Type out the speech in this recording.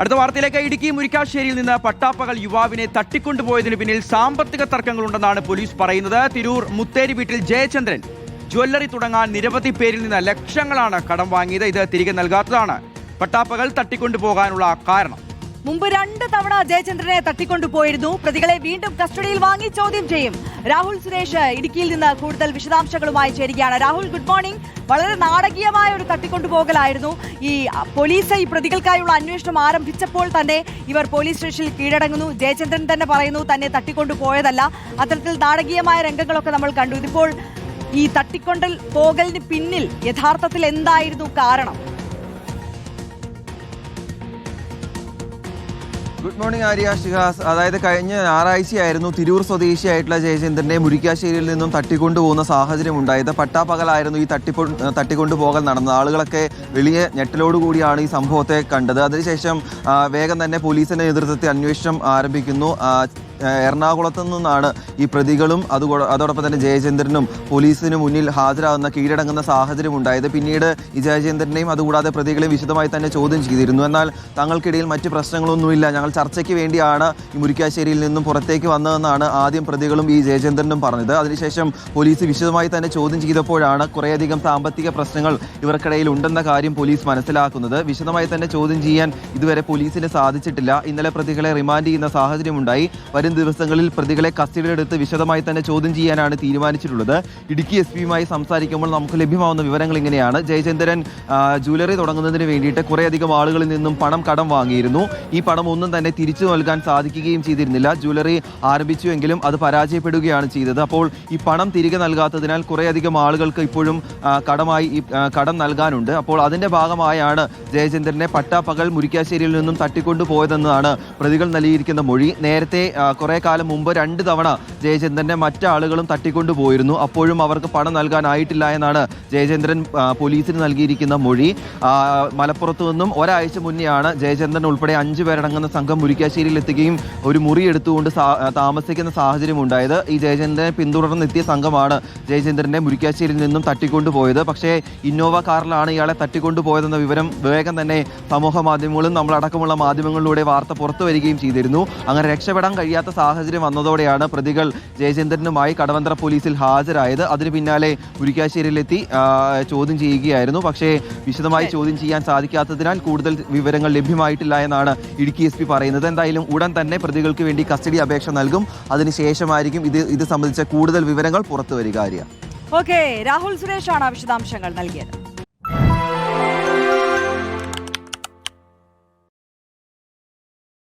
അടുത്ത വാർത്തയിലേക്ക്. ഇടുക്കി മുരിക്കാശ്ശേരിയിൽ നിന്ന് പട്ടാപ്പകൽ യുവാവിനെ തട്ടിക്കൊണ്ടുപോയതിന് പിന്നിൽ സാമ്പത്തിക തർക്കങ്ങളുണ്ടെന്നാണ് പോലീസ് പറയുന്നത്. തിരൂർ മുത്തേരി വീട്ടിൽ ജയചന്ദ്രൻ ജ്വല്ലറി തുടങ്ങാൻ നിരവധി പേരിൽ നിന്ന് ലക്ഷങ്ങളാണ് കടം വാങ്ങിയത്. ഇത് തിരികെ നൽകാത്തതാണ് പട്ടാപ്പകൽ തട്ടിക്കൊണ്ടുപോകാനുള്ള കാരണം. മുമ്പ് 2 തവണ ജയചന്ദ്രനെ തട്ടിക്കൊണ്ടുപോയിരുന്നു. പ്രതികളെ വീണ്ടും കസ്റ്റഡിയിൽ വാങ്ങി ചോദ്യം ചെയ്യും. രാഹുൽ സുരേഷ് ഇടുക്കിയിൽ നിന്ന് കൂടുതൽ വിശദാംശങ്ങളുമായി ചേരുകയാണ്. Rahul, good morning. വളരെ നാടകീയമായ ഒരു തട്ടിക്കൊണ്ടുപോകലായിരുന്നു. ഈ പോലീസ് ഈ പ്രതികൾക്കായുള്ള അന്വേഷണം ആരംഭിച്ചപ്പോൾ തന്നെ ഇവർ പോലീസ് സ്റ്റേഷനിൽ കീഴടങ്ങുന്നു. ജയചന്ദ്രൻ തന്നെ പറയുന്നു തന്നെ തട്ടിക്കൊണ്ടുപോയതല്ല. അത്തരത്തിൽ നാടകീയമായ രംഗങ്ങളൊക്കെ നമ്മൾ കണ്ടു. ഇതിപ്പോൾ ഈ തട്ടിക്കൊണ്ടൽ പോകലിന് പിന്നിൽ യഥാർത്ഥത്തിൽ എന്തായിരുന്നു കാരണം? Good morning Arya, Shihas. അതായത് കഴിഞ്ഞ ഞായറാഴ്ചയായിരുന്നു തിരൂർ സ്വദേശിയായിട്ടുള്ള ജയചന്ദ്രനെ മുരിക്കാശ്ശേരിയിൽ നിന്നും തട്ടിക്കൊണ്ടുപോകുന്ന സാഹചര്യം ഉണ്ടായത്. പട്ടാപ്പകലായിരുന്നു ഈ തട്ടിക്കൊണ്ടുപോകൽ നടന്നത്. ആളുകളൊക്കെ വലിയ ഞെട്ടലോടുകൂടിയാണ് ഈ സംഭവത്തെ കണ്ടത്. അതിനുശേഷം വേഗം തന്നെ പോലീസിന്റെ നേതൃത്വത്തിൽ അന്വേഷണം ആരംഭിക്കുന്നു. എറണാകുളത്തു നിന്നാണ് ഈ പ്രതികളും അതോടൊപ്പം തന്നെ ജയചന്ദ്രനും പോലീസിന് മുന്നിൽ ഹാജരാകുന്ന കീഴടങ്ങുന്ന സാഹചര്യം ഉണ്ടായത്. പിന്നീട് ഈ ജയചന്ദ്രനെയും അതുകൂടാതെ പ്രതികളെയും വിശദമായി തന്നെ ചോദ്യം ചെയ്തിരുന്നു. എന്നാൽ തങ്ങൾക്കിടയിൽ മറ്റ് പ്രശ്നങ്ങളൊന്നുമില്ല, ഞങ്ങൾ ചർച്ചയ്ക്ക് വേണ്ടിയാണ് ഈ മുരിക്കാശ്ശേരിയിൽ നിന്നും പുറത്തേക്ക് വന്നതെന്നാണ് ആദ്യം പ്രതികളും ഈ ജയചന്ദ്രനും പറഞ്ഞത്. അതിനുശേഷം പോലീസ് വിശദമായി തന്നെ ചോദ്യം ചെയ്തപ്പോഴാണ് കുറേയധികം സാമ്പത്തിക പ്രശ്നങ്ങൾ ഇവർക്കിടയിൽ ഉണ്ടെന്ന കാര്യം പോലീസ് മനസ്സിലാക്കുന്നത്. വിശദമായി തന്നെ ചോദ്യം ചെയ്യാൻ ഇതുവരെ പോലീസിന് സാധിച്ചിട്ടില്ല. ഇന്നലെ പ്രതികളെ റിമാൻഡ് ചെയ്യുന്ന സാഹചര്യമുണ്ടായി. വരും ദിവസങ്ങളിൽ പ്രതികളെ കസ്റ്റഡിയിലെടുത്ത് വിശദമായി തന്നെ ചോദ്യം ചെയ്യാനാണ് തീരുമാനിച്ചിട്ടുള്ളത്. ഇടുക്കി SP-യുമായി സംസാരിക്കുമ്പോൾ നമുക്ക് ലഭ്യമാവുന്ന വിവരങ്ങൾ ഇങ്ങനെയാണ്. ജയചന്ദ്രൻ ജ്വല്ലറി തുടങ്ങുന്നതിന് വേണ്ടിയിട്ട് കുറേയധികം ആളുകളിൽ നിന്നും പണം കടം വാങ്ങിയിരുന്നു. ഈ പണം ഒന്നും തന്നെ തിരിച്ചു നൽകാൻ സാധിക്കുകയും ചെയ്തിരുന്നില്ല. ജ്വല്ലറി ആരംഭിച്ചുവെങ്കിലും അത് പരാജയപ്പെടുകയാണ് ചെയ്തത്. അപ്പോൾ ഈ പണം തിരികെ നൽകാത്തതിനാൽ കുറേയധികം ആളുകൾക്ക് ഇപ്പോഴും കടം നൽകാനുണ്ട്. അപ്പോൾ അതിന്റെ ഭാഗമായാണ് ജയചന്ദ്രനെ പട്ടാപ്പകൽ മുരിക്കാശ്ശേരിയിൽ നിന്നും തട്ടിക്കൊണ്ടുപോയതെന്നാണ് പ്രതികൾ നൽകിയിരിക്കുന്ന മൊഴി. നേരത്തെ കുറെ കാലം മുമ്പ് 2 തവണ ജയചന്ദ്രനെ മറ്റാളുകളും തട്ടിക്കൊണ്ടുപോയിരുന്നു. അപ്പോഴും അവർക്ക് പണം നൽകാനായിട്ടില്ല എന്നാണ് ജയചന്ദ്രൻ പോലീസിന് നൽകിയിരിക്കുന്ന മൊഴി. മലപ്പുറത്തു നിന്നും ഒരാഴ്ച മുന്നെയാണ് ജയചന്ദ്രൻ ഉൾപ്പെടെ 5 പേരടങ്ങുന്ന സംഘം മുരിക്കാശ്ശേരിയിൽ എത്തുകയും ഒരു മുറി എടുത്തുകൊണ്ട് താമസിക്കുന്ന സാഹചര്യം ഉണ്ടായത്. ഈ ജയചന്ദ്രനെ പിന്തുടർന്നെത്തിയ സംഘമാണ് ജയചന്ദ്രനെ മുരിക്കാശ്ശേരിയിൽ നിന്നും തട്ടിക്കൊണ്ടുപോയത്. പക്ഷേ ഇന്നോവ കാറിലാണ് ഇയാളെ തട്ടിക്കൊണ്ടുപോയതെന്ന വിവരം വേഗം തന്നെ സമൂഹ മാധ്യമങ്ങളും നമ്മളടക്കമുള്ള മാധ്യമങ്ങളിലൂടെ വാർത്ത പുറത്തു വരികയും ചെയ്തിരുന്നു. അങ്ങനെ രക്ഷപ്പെടാൻ കഴിയാത്ത സാഹചര്യം വന്നതോടെയാണ് പ്രതികൾ ജയചന്ദ്രനുമായി കടവന്ത്ര പോലീസിൽ ഹാജരായത്. അതിന് പിന്നാലെ മുരിക്കാശ്ശേരിയിലെത്തി ചോദ്യം ചെയ്യുകയായിരുന്നു. പക്ഷേ വിശദമായി ചോദ്യം ചെയ്യാൻ സാധിക്കാത്തതിനാൽ കൂടുതൽ വിവരങ്ങൾ ലഭ്യമായിട്ടില്ല എന്നാണ് ഇടുക്കി SP പറയുന്നത്. എന്തായാലും ഉടൻ തന്നെ പ്രതികൾക്ക് വേണ്ടി കസ്റ്റഡി അപേക്ഷ നൽകും. അതിനുശേഷമായിരിക്കും ഇത് സംബന്ധിച്ച കൂടുതൽ വിവരങ്ങൾ പുറത്തു വരിക. ഓക്കെ, രാഹുൽ സുരേഷാണ് വിശദാംശങ്ങൾ നൽകിയത്.